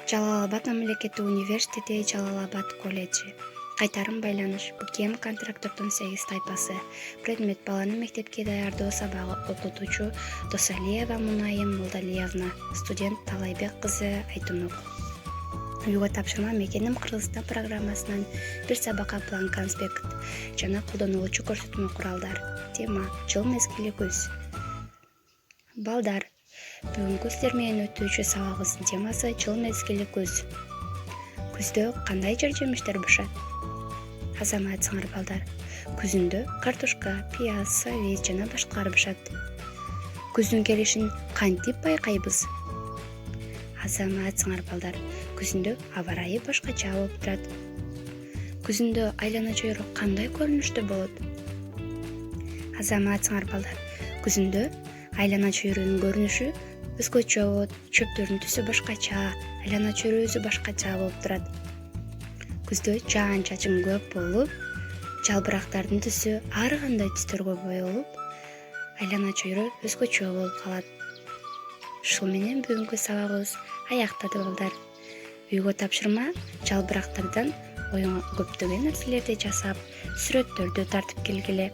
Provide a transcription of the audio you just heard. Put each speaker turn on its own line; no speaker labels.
Жалал Абад мамлекеттик университети, Жалал Абад колледжи. Кайтарым байланыш. БКМ контрактордун 8 тайпасы. Предмет баланы мектепке даярдоо сабагы. Окутуучу Досалиева Мунайым Молдалиевна. Студент Талайбек кызы Айтунук. Үйгө тапшырма мекеним Кыргызстан программасынан бир сабакка план конспект жана колдонулуучу көрсөтмө куралдар. Тема: жыл мезгили күз. Балдар, бүгүнкү сиздер менен өтүүчү сабагыбыздын темасы жыл мезгили күз. Күздө кандай жемиштер бышат? Азаматсыңар балдар. Күзүндө картошка, пияз, сабиз жана башкалар бышат. Күздүн келишин кантип байкайбыз? Азаматсыңар балдар. Күзүндө аба ырайы башкача болуп турат. Күзүндө айлана чөйрө кандай көрүнүштө болот? Азаматсыңар балдар. Күзүндө айлана чөйрөнүн көрүнүшү өзгөчө болот, чөптөрдүн түсү башкача, айлана чөйрө өзү башкача болуп турат. Күздө жаан-чачын көп болуп, жалбырактардын түсү ар кандай түстөргө боелуп, айлана чөйрө өзгөчө болуп калат. Ушул менен бүгүнкү сабагыбыз аяктады балдар. Үйгө тапшырма жалбырактардан оюңа көптөгөн нерселерди жасап, сүрөттөрдү тартып келгиле.